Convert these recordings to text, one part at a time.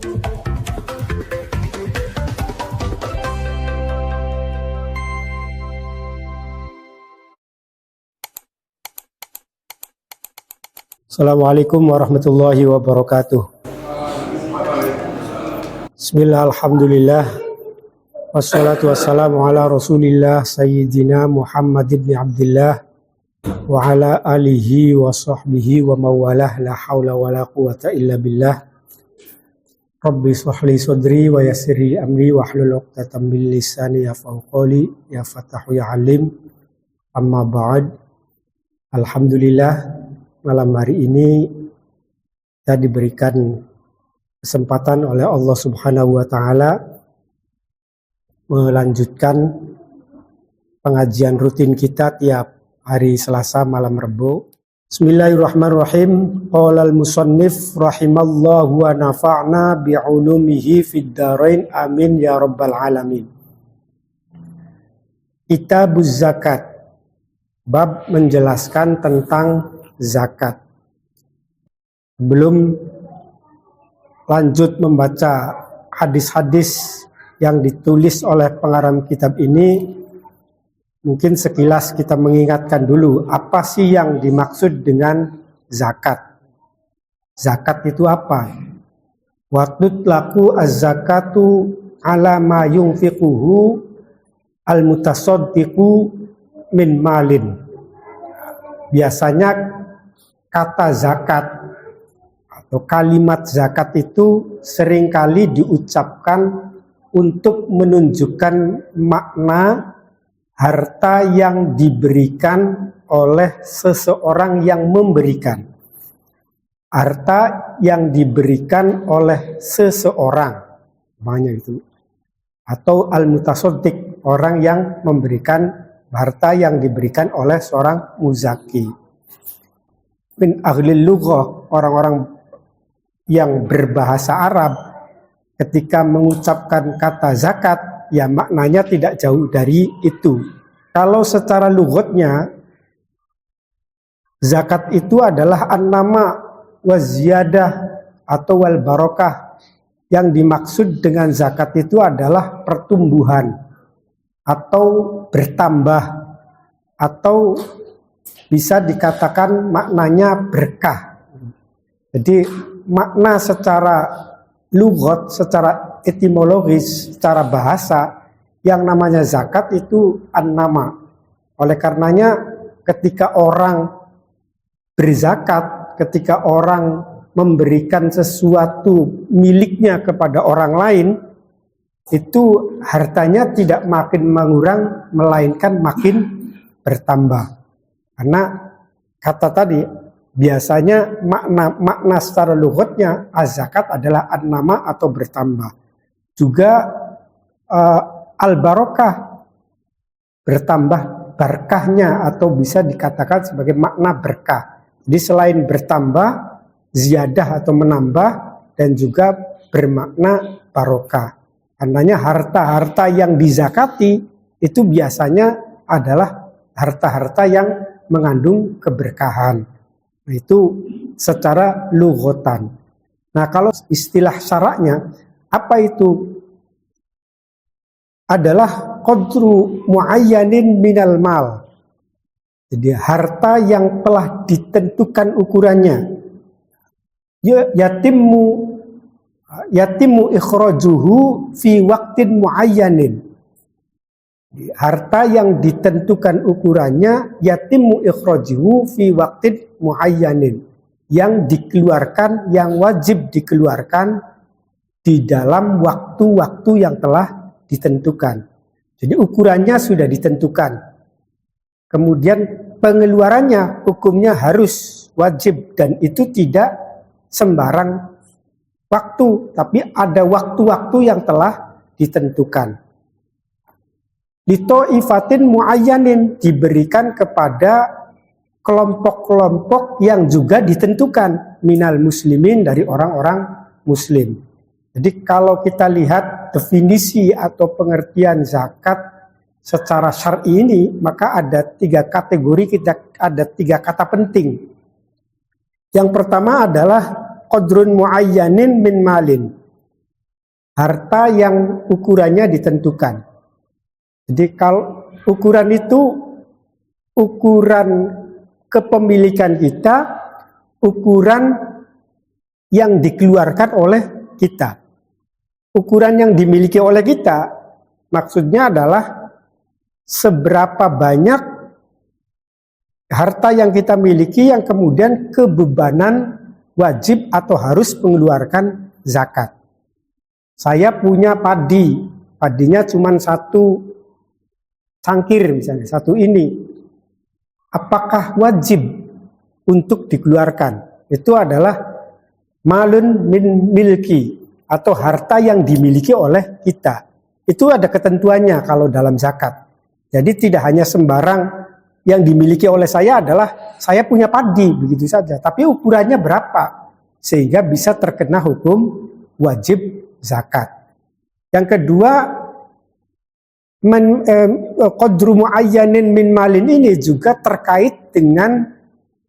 Assalamualaikum warahmatullahi wabarakatuh. Bismillah, alhamdulillah, wassalatu wassalamu ala rasulillah sayyidina Muhammad ibn Abdillah wa ala alihi wa sahbihi wa mawalah, la hawla wa la quwata illa billah. Rabbi shrah li sadri wa yassir li amri wa hlul 'uqdatam min lisani yafqahu qawli. Ya Fatahu ya Alim, amma ba'd. Alhamdulillah, malam hari ini kita diberikan kesempatan oleh Allah Subhanahu wa Ta'ala melanjutkan pengajian rutin kita tiap hari Selasa malam Rebo. Bismillahirrahmanirrahim. Qala al-musannif rahimallahu wa nafa'na bi'ulumihi fid dharain amin ya rabbal alamin. Kitabuz zakat, bab menjelaskan tentang zakat. Belum lanjut membaca hadis-hadis yang ditulis oleh pengarang kitab ini, mungkin sekilas kita mengingatkan dulu apa sih yang dimaksud dengan zakat. Zakat itu apa? Wa tutlaqu az-zakatu ala ma yunfiquhu al-mutasaddiqu min malin. Biasanya kata zakat atau kalimat zakat itu seringkali diucapkan untuk menunjukkan makna harta yang diberikan oleh seseorang yang memberikan. Harta yang diberikan oleh seseorang, namanya itu. Atau al-mutasaddiq, orang yang memberikan harta yang diberikan oleh seorang muzaki. Min ahlil lughah, orang-orang yang berbahasa Arab, ketika mengucapkan kata zakat, ya maknanya tidak jauh dari itu. Kalau secara lughatnya, zakat itu adalah an-nama wa ziyadah atau wal barokah. Yang dimaksud dengan zakat itu adalah pertumbuhan atau bertambah, atau bisa dikatakan maknanya berkah. Jadi makna secara lughat, secara etimologis, secara bahasa, yang namanya zakat itu an-nama. Oleh karenanya ketika orang berzakat, ketika orang memberikan sesuatu miliknya kepada orang lain, itu hartanya tidak makin mengurang, melainkan makin bertambah. Karena kata tadi, biasanya makna secara lughatnya az-zakat adalah an-nama atau bertambah. Juga al-barokah, bertambah berkahnya, atau bisa dikatakan sebagai makna berkah. Jadi selain bertambah, ziyadah atau menambah, dan juga bermakna barokah. Karenanya harta-harta yang dizakati itu biasanya adalah harta-harta yang mengandung keberkahan. Nah, itu secara lughatan. Nah, kalau istilah syaraknya, apa itu? Adalah qadru muayyanin minal mal. Jadi harta yang telah ditentukan ukurannya. Yatimu ikhrajuhu fi waqtin muayyanin. Harta yang ditentukan ukurannya yatimu ikhrajuhu fi waqtin muayyanin, yang dikeluarkan, yang wajib dikeluarkan di dalam waktu-waktu yang telah ditentukan. Jadi ukurannya sudah ditentukan. Kemudian pengeluarannya hukumnya harus wajib, dan itu tidak sembarang waktu, tapi ada waktu-waktu yang telah ditentukan. Lito'ifatin muayyanin, diberikan kepada kelompok-kelompok yang juga ditentukan, minal muslimin, dari orang-orang muslim. Jadi kalau kita lihat definisi atau pengertian zakat secara syar'i ini, maka ada 3 kategori, ada 3 kata penting. Yang pertama adalah qadrun muayyanin min malin. harta yang ukurannya ditentukan. Jadi kalau ukuran itu ukuran kepemilikan kita, ukuran yang dikeluarkan oleh kita. Ukuran yang dimiliki oleh kita maksudnya adalah seberapa banyak harta yang kita miliki yang kemudian kebebanan wajib atau harus mengeluarkan zakat. Saya punya padi, padinya cuma satu cangkir misalnya, satu ini. Apakah wajib untuk dikeluarkan? Itu adalah malun min milki, atau harta yang dimiliki oleh kita. Itu ada ketentuannya kalau dalam zakat. Jadi tidak hanya sembarang yang dimiliki oleh saya adalah saya punya padi, begitu saja. Tapi ukurannya berapa? Sehingga bisa terkena hukum wajib zakat. Yang kedua, qadru muayyanin min malin ini juga terkait dengan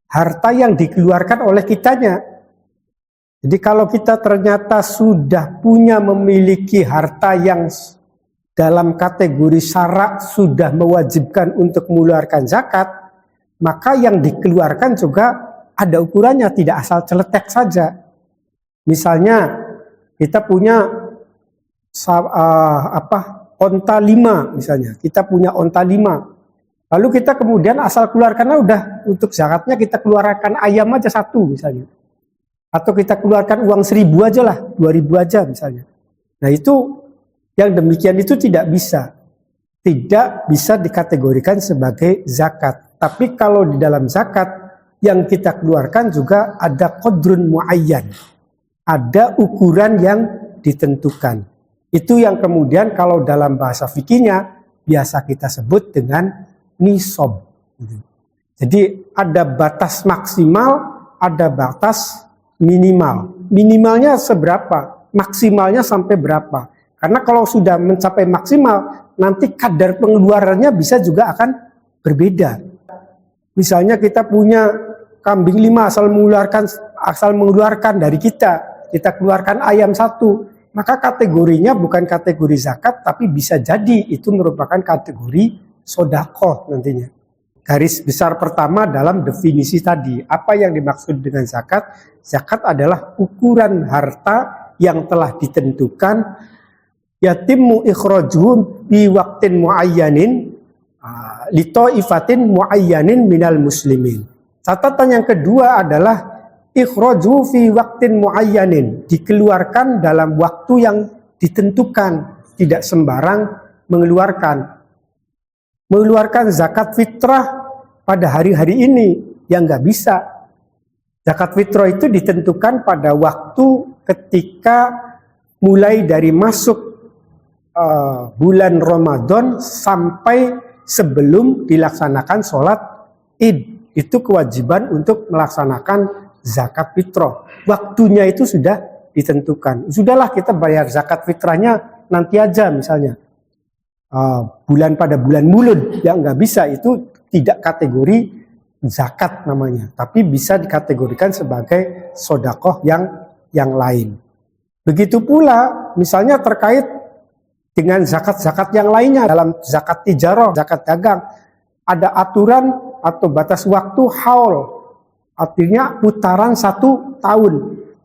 harta yang dikeluarkan oleh kitanya. Jadi kalau kita ternyata sudah memiliki harta yang dalam kategori syarak sudah mewajibkan untuk mengeluarkan zakat, maka yang dikeluarkan juga ada ukurannya, tidak asal celetek saja. Misalnya kita punya onta 5 misalnya, kita punya onta 5, lalu kita kemudian asal keluarkan, udah untuk zakatnya kita keluarkan ayam aja 1 misalnya, atau kita keluarkan uang 1.000 aja lah, 2.000 aja misalnya. Nah itu yang demikian itu tidak bisa dikategorikan sebagai zakat. Tapi kalau di dalam zakat yang kita keluarkan juga ada qadrun muayyan, ada ukuran yang ditentukan. Itu yang kemudian kalau dalam bahasa fikihnya biasa kita sebut dengan nisab. Jadi ada batas maksimal, ada batas minimal. Minimalnya seberapa, maksimalnya sampai berapa. Karena kalau sudah mencapai maksimal, nanti kadar pengeluarannya bisa juga akan berbeda. Misalnya kita punya kambing 5 asal mengeluarkan dari kita keluarkan ayam 1, maka kategorinya bukan kategori zakat, tapi bisa jadi itu merupakan kategori sedekah nantinya. Garis besar pertama dalam definisi tadi, apa yang dimaksud dengan zakat? Zakat adalah ukuran harta yang telah ditentukan, yatimmu ikhrajuhum bi waqtin muayyanin li ta'ifatin muayyanin minal muslimin. Catatan yang kedua adalah ikhraju fi waqtin muayyanin, dikeluarkan dalam waktu yang ditentukan, tidak sembarang mengeluarkan. Mengeluarkan zakat fitrah pada hari-hari ini yang nggak bisa. Zakat fitrah itu ditentukan pada waktu ketika mulai dari masuk bulan Ramadan sampai sebelum dilaksanakan sholat Id. Itu kewajiban untuk melaksanakan zakat fitrah. Waktunya itu sudah ditentukan. Sudahlah kita bayar zakat fitrahnya nanti aja misalnya. Pada bulan Mulud, ya nggak bisa, itu tidak kategori zakat namanya. Tapi bisa dikategorikan sebagai sedekah yang lain. Begitu pula misalnya terkait dengan zakat-zakat yang lainnya, dalam zakat tijarah, zakat dagang, ada aturan atau batas waktu haul, artinya putaran 1 tahun.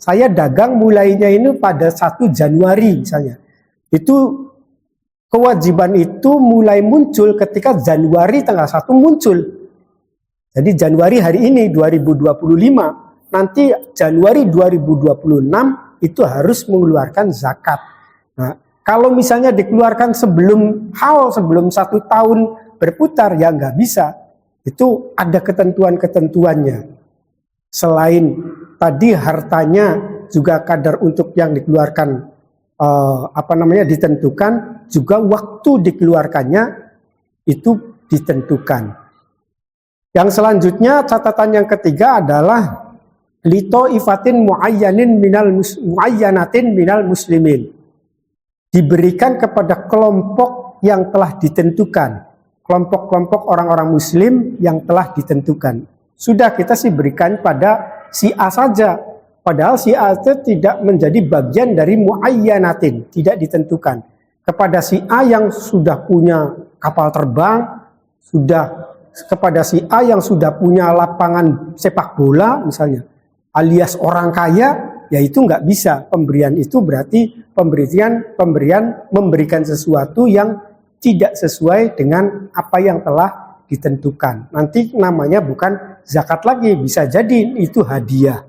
Saya dagang mulainya ini pada 1 Januari misalnya. Itu kewajiban itu mulai muncul ketika Januari tanggal 1 muncul. Jadi Januari hari ini 2025, nanti Januari 2026 itu harus mengeluarkan zakat. Nah, kalau misalnya dikeluarkan sebelum haul, sebelum 1 tahun berputar, ya nggak bisa. Itu ada ketentuan-ketentuannya. Selain tadi hartanya juga kadar untuk yang dikeluarkan ditentukan, juga waktu dikeluarkannya itu ditentukan. Yang selanjutnya catatan yang ketiga adalah lito ifatin muayyanatin minal muslimin. Diberikan kepada kelompok yang telah ditentukan, kelompok-kelompok orang-orang muslim yang telah ditentukan. Sudah kita sih berikan pada si A saja, Padahal si A itu tidak menjadi bagian dari muayyanatin, tidak ditentukan. Kepada si A yang sudah punya kapal terbang, kepada si A yang sudah punya lapangan sepak bola misalnya, alias orang kaya, ya itu nggak bisa. Pemberian itu berarti memberikan sesuatu yang tidak sesuai dengan apa yang telah ditentukan. Nanti namanya bukan zakat lagi, bisa jadi itu hadiah.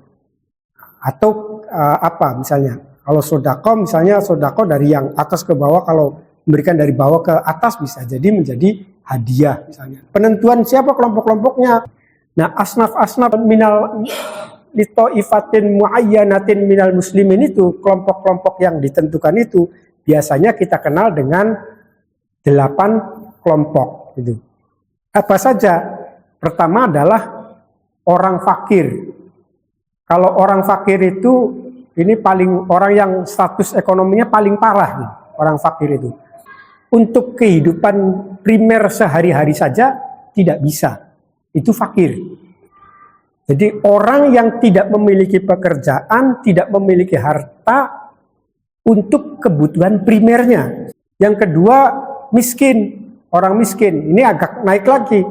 Atau apa misalnya, kalau sodako misalnya sodako dari yang atas ke bawah, kalau memberikan dari bawah ke atas bisa jadi menjadi hadiah misalnya. Penentuan siapa kelompok-kelompoknya. Nah, asnaf-asnaf minal lito'ifatin muayyanatin minal muslimin itu, kelompok-kelompok yang ditentukan itu biasanya kita kenal dengan 8 kelompok gitu. Apa saja? Pertama adalah orang fakir. Kalau orang fakir itu ini paling orang yang status ekonominya paling parah nih, orang fakir itu. Untuk kehidupan primer sehari-hari saja tidak bisa. Itu fakir. Jadi orang yang tidak memiliki pekerjaan, tidak memiliki harta untuk kebutuhan primernya. Yang kedua, miskin. Orang miskin ini agak naik lagi.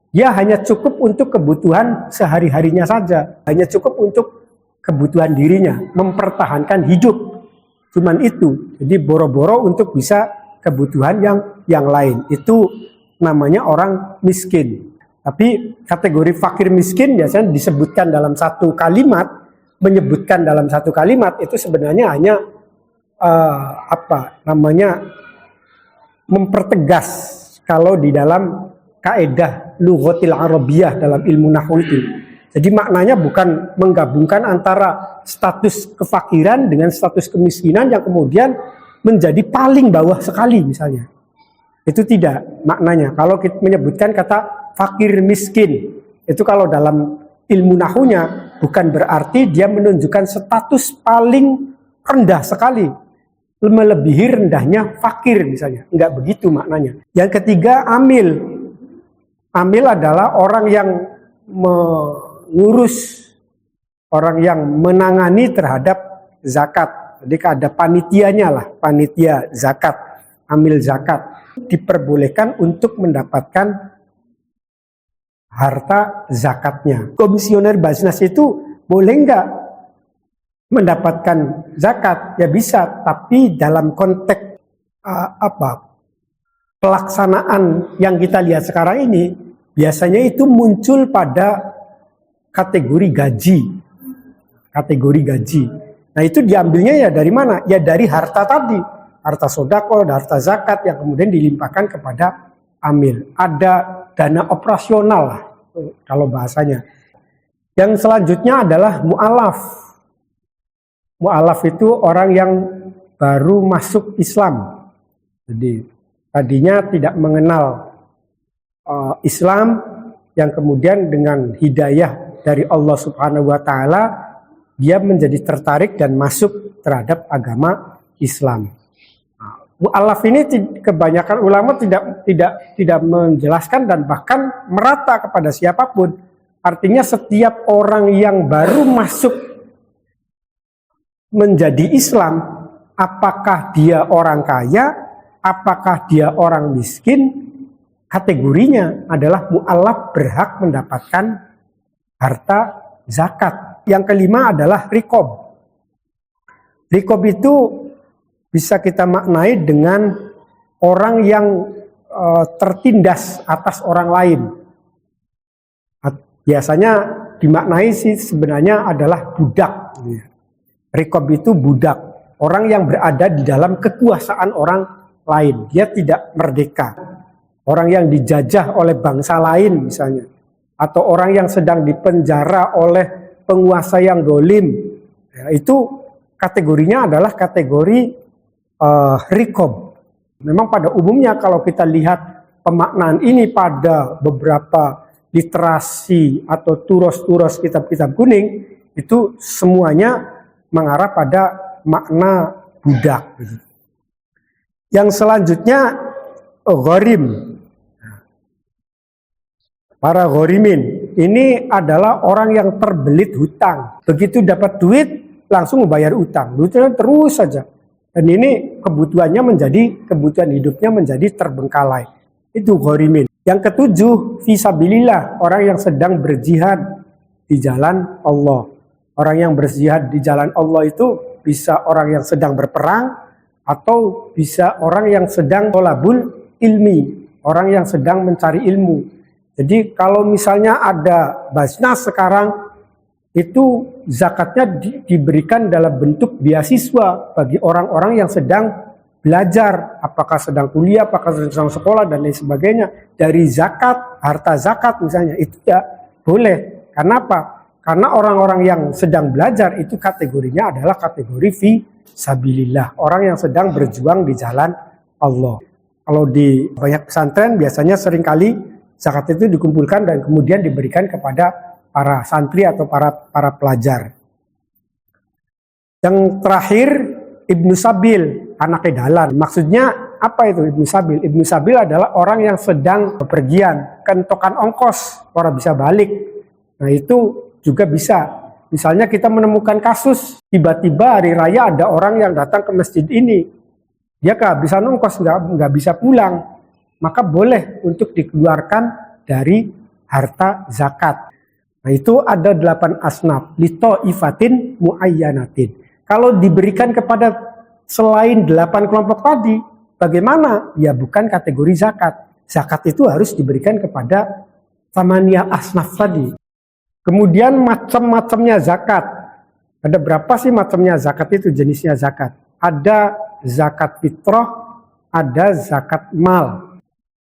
Dia hanya cukup untuk kebutuhan sehari-harinya saja. Hanya cukup untuk kebutuhan dirinya, mempertahankan hidup. Cuman itu. Jadi boro-boro untuk bisa kebutuhan yang lain. Itu namanya orang miskin. Tapi kategori fakir miskin biasanya disebutkan dalam satu kalimat. Menyebutkan dalam satu kalimat itu sebenarnya hanya mempertegas kalau di dalam kaidah lughatil arabiyah dalam ilmu nahwu itu. Jadi maknanya bukan menggabungkan antara status kefakiran dengan status kemiskinan yang kemudian menjadi paling bawah sekali misalnya. Itu tidak maknanya. Kalau kita menyebutkan kata fakir miskin, itu kalau dalam ilmu nahwunya bukan berarti dia menunjukkan status paling rendah sekali, melebihi rendahnya fakir misalnya. Enggak begitu maknanya. Yang ketiga, amil. Amil adalah orang yang mengurus, orang yang menangani terhadap zakat. Jadi ada panitianya lah, panitia zakat, amil zakat. Diperbolehkan untuk mendapatkan harta zakatnya. Komisioner Basnas itu boleh enggak mendapatkan zakat? Ya bisa, tapi dalam konteks pelaksanaan yang kita lihat sekarang ini biasanya itu muncul pada kategori gaji. Kategori gaji. Nah, itu diambilnya ya dari mana? Ya dari harta tadi, harta sodako, harta zakat yang kemudian dilimpahkan kepada amil. Ada dana operasional lah kalau bahasanya. Yang selanjutnya adalah mu'alaf. Mu'alaf itu orang yang baru masuk Islam. Jadi tadinya tidak mengenal Islam, yang kemudian dengan hidayah dari Allah Subhanahu wa taala dia menjadi tertarik dan masuk terhadap agama Islam. Mu'alaf ini kebanyakan ulama tidak menjelaskan dan bahkan merata kepada siapapun. Artinya setiap orang yang baru masuk menjadi Islam, apakah dia orang kaya, apakah dia orang miskin, kategorinya adalah mu'alaf berhak mendapatkan harta zakat. Yang kelima adalah rikob. Rikob itu bisa kita maknai dengan orang yang tertindas atas orang lain. Biasanya dimaknai sih sebenarnya adalah budak. Rikob itu budak, orang yang berada di dalam kekuasaan orang lain. Dia tidak merdeka. Orang yang dijajah oleh bangsa lain misalnya, atau orang yang sedang dipenjara oleh penguasa yang dolim, ya, itu kategorinya adalah kategori rikob. Memang pada umumnya kalau kita lihat pemaknaan ini pada beberapa literasi atau turos-turos kitab-kitab kuning, itu semuanya mengarah pada makna budak. Yang selanjutnya gharim. Para gharimin ini adalah orang yang terbelit hutang. Begitu dapat duit langsung membayar utang. Utang terus saja. Dan ini kebutuhan hidupnya menjadi terbengkalai. Itu ghorimin. Yang ketujuh, fisabilillah, orang yang sedang berjihad di jalan Allah. Orang yang berjihad di jalan Allah itu bisa orang yang sedang berperang, atau bisa orang yang sedang tolabul ilmi, orang yang sedang mencari ilmu. Jadi kalau misalnya ada Basnas sekarang, itu zakatnya diberikan dalam bentuk beasiswa bagi orang-orang yang sedang belajar, apakah sedang kuliah, apakah sedang sekolah, dan lain sebagainya. Dari zakat, harta zakat misalnya, itu ya boleh. Karena apa? Karena orang-orang yang sedang belajar itu kategorinya adalah kategori fisabilillah, orang yang sedang berjuang di jalan Allah. Kalau di banyak pesantren biasanya seringkali zakat itu dikumpulkan dan kemudian diberikan kepada para santri atau para pelajar. Yang terakhir, Ibnu Sabil, anak edalan. Maksudnya apa itu Ibnu Sabil? Ibnu Sabil adalah orang yang sedang bepergian, kentokan ongkos, orang bisa balik. Nah itu juga bisa. Misalnya kita menemukan kasus, tiba-tiba hari raya ada orang yang datang ke masjid ini. Dia kehabisan ongkos, nggak bisa pulang. Maka boleh untuk dikeluarkan dari harta zakat. Nah itu ada 8 asnaf. Lito ifatin muayyanatin. Kalau diberikan kepada selain 8 kelompok tadi, bagaimana? Ya bukan kategori zakat. Zakat itu harus diberikan kepada samaniyah asnaf tadi. Kemudian macam-macamnya zakat. Ada berapa sih macamnya zakat itu, jenisnya zakat? Ada zakat fitrah, ada zakat mal.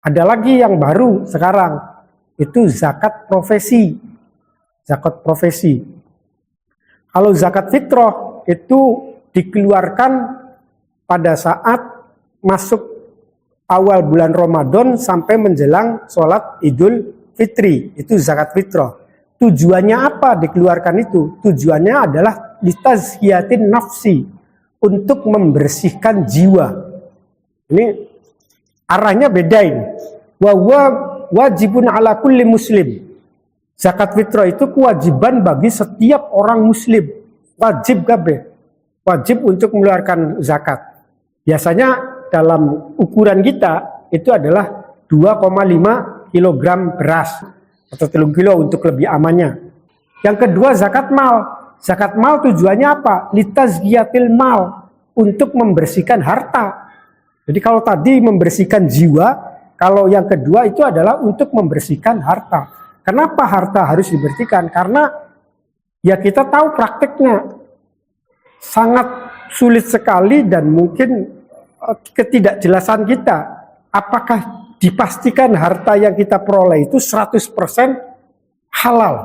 Ada lagi yang baru sekarang, itu zakat profesi. Zakat profesi. Kalau zakat fitrah itu dikeluarkan pada saat masuk awal bulan Ramadan sampai menjelang sholat Idul Fitri. Itu zakat fitrah. Tujuannya apa dikeluarkan itu? Tujuannya adalah litazkiyatin nafsi, untuk membersihkan jiwa. Ini arahnya beda ini. Wa wajibun ala kulli muslim. Zakat fitrah itu kewajiban bagi setiap orang muslim. Wajib kabeh. Wajib untuk mengeluarkan zakat. Biasanya dalam ukuran kita itu adalah 2,5 kg beras atau 3 kilo untuk lebih amannya. Yang kedua zakat mal. Zakat mal tujuannya apa? Litazkiyatil mal, untuk membersihkan harta. Jadi kalau tadi membersihkan jiwa, kalau yang kedua itu adalah untuk membersihkan harta. Kenapa harta harus dibersihkan? Karena ya kita tahu prakteknya sangat sulit sekali dan mungkin ketidakjelasan kita. Apakah dipastikan harta yang kita peroleh itu 100% halal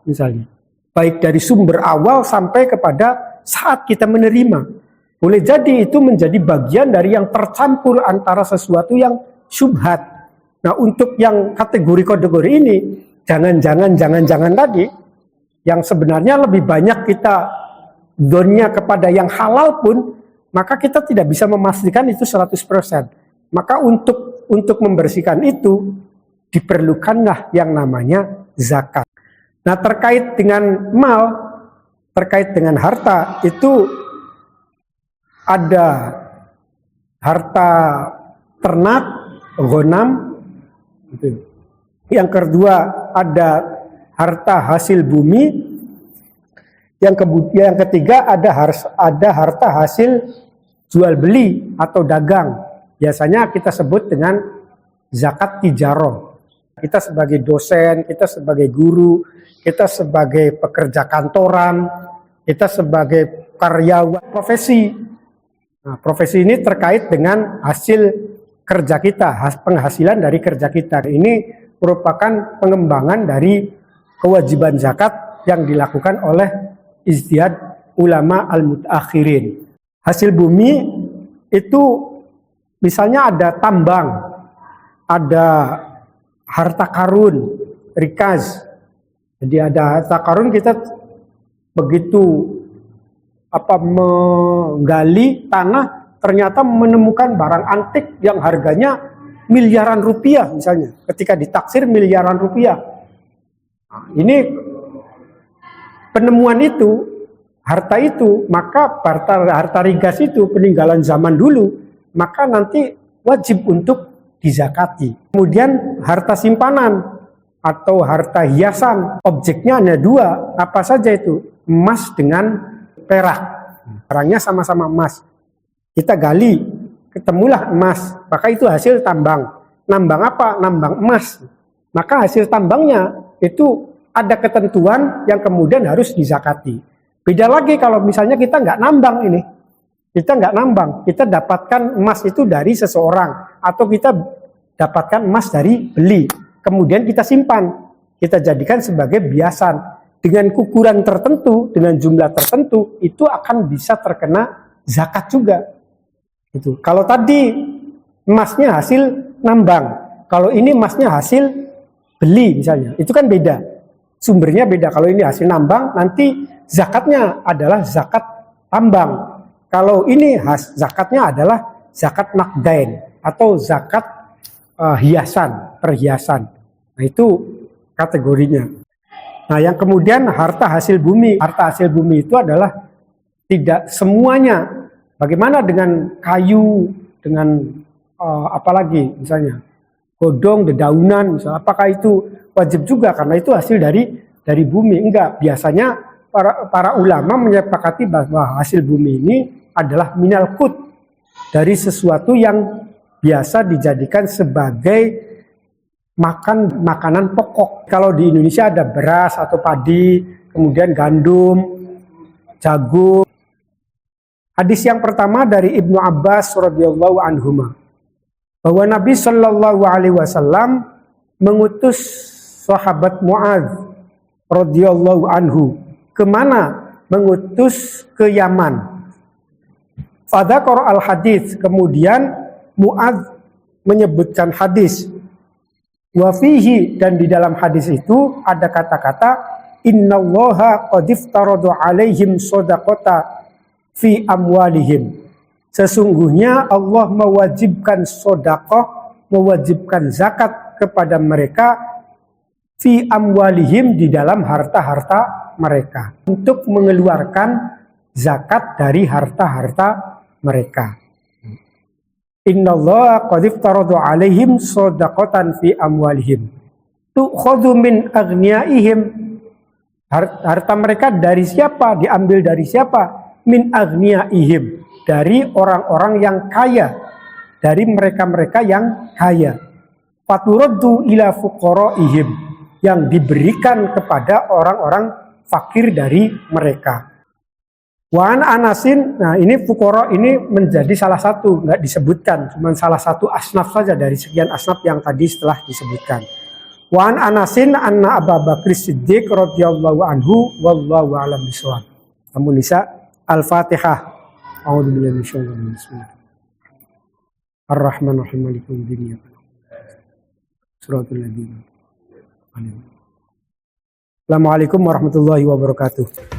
misalnya. Baik dari sumber awal sampai kepada saat kita menerima. Boleh jadi itu menjadi bagian dari yang tercampur antara sesuatu yang syubhat. Nah untuk yang kategori-kategori ini, jangan-jangan tadi, yang sebenarnya lebih banyak kita zonnya kepada yang halal pun, maka kita tidak bisa memastikan itu 100%. Maka untuk membersihkan itu, diperlukanlah yang namanya zakat. Nah terkait dengan mal, terkait dengan harta, itu ada harta ternak, ghanam, gitu. Yang kedua ada harta hasil bumi, yang ketiga ada harta hasil jual beli atau dagang. Biasanya kita sebut dengan zakat tijarah. Kita sebagai dosen, kita sebagai guru, kita sebagai pekerja kantoran, kita sebagai karyawan profesi. Nah, profesi ini terkait dengan hasil kerja kita, penghasilan dari kerja kita. Ini merupakan pengembangan dari kewajiban zakat yang dilakukan oleh ijtihad ulama al-mutaakhirin. Hasil bumi itu misalnya ada tambang, ada harta karun, rikaz. Jadi ada harta karun, kita begitu menggali tanah, ternyata menemukan barang antik yang harganya miliaran rupiah misalnya. Ketika ditaksir miliaran rupiah. Nah, ini penemuan itu harta itu, maka harta rigas itu peninggalan zaman dulu, maka nanti wajib untuk dizakati. Kemudian harta simpanan atau harta hiasan, objeknya hanya dua, apa saja itu? Emas dengan perak. Barangnya sama-sama emas. Kita gali, ketemulah emas, maka itu hasil tambang. Nambang apa? Nambang emas. Maka hasil tambangnya itu ada ketentuan yang kemudian harus dizakati. Beda lagi kalau misalnya kita nggak nambang ini. Kita nggak nambang, kita dapatkan emas itu dari seseorang. Atau kita dapatkan emas dari beli. Kemudian kita simpan. Kita jadikan sebagai biasan. Dengan ukuran tertentu, dengan jumlah tertentu, itu akan bisa terkena zakat juga. Itu. Kalau tadi emasnya hasil nambang. Kalau ini emasnya hasil beli misalnya. Itu kan beda. Sumbernya beda. Kalau ini hasil nambang, nanti zakatnya adalah zakat tambang. Kalau ini zakatnya adalah zakat nakdain atau zakat hiasan, perhiasan. Nah itu kategorinya. Nah yang kemudian harta hasil bumi. Harta hasil bumi itu adalah tidak semuanya. Bagaimana dengan kayu, dengan apalagi misalnya godong, dedaunan, misalnya, apakah itu wajib juga karena itu hasil dari bumi? Enggak, biasanya para ulama menyepakati bahwa hasil bumi ini adalah minal qut, dari sesuatu yang biasa dijadikan sebagai makanan pokok. Kalau di Indonesia ada beras atau padi, kemudian gandum, jagung. Hadis yang pertama dari Ibnu Abbas radhiyallahu anhuma, bahwa Nabi Shallallahu Alaihi Wasallam mengutus sahabat Muadz radhiyallahu anhu kemana? Mengutus ke Yaman. Fadzakara al hadis, kemudian Muadz menyebutkan hadis. Wa fihi, dan di dalam hadis itu ada kata-kata innallaha qad iftarada alaihim shadaqata fi amwalihim. Sesungguhnya Allah mewajibkan sedekah, mewajibkan zakat kepada mereka fi amwalihim, di dalam harta-harta mereka, untuk mengeluarkan zakat dari harta-harta mereka. Innallaha qad iftarada alaihim shadaqatan fi amwalihim tu'khadhu min aghniyaihim. Harta mereka dari siapa? Diambil dari siapa? Min aghniyaihim, dari orang-orang yang kaya, dari mereka-mereka yang kaya. Faturaddu ila fuqaraihim, yang diberikan kepada orang-orang fakir dari mereka. Wan Anasin, nah ini fuqara ini menjadi salah satu, nggak disebutkan, cuma salah satu asnaf saja dari sekian asnaf yang tadi setelah disebutkan. Wan Anasin anna Abu Bakar Siddiq radhiyallahu anhu wallahu a'lam bishawab. Kamu Nisa Al-Fatihah. A'udzubillahi minasyaitonir rajim. Bismillahirrahmanirrahim. Ar-Rahmanir-Rahim. Maliki yaumiddin. Suratul Ladzina. Assalamualaikum warahmatullahi wabarakatuh.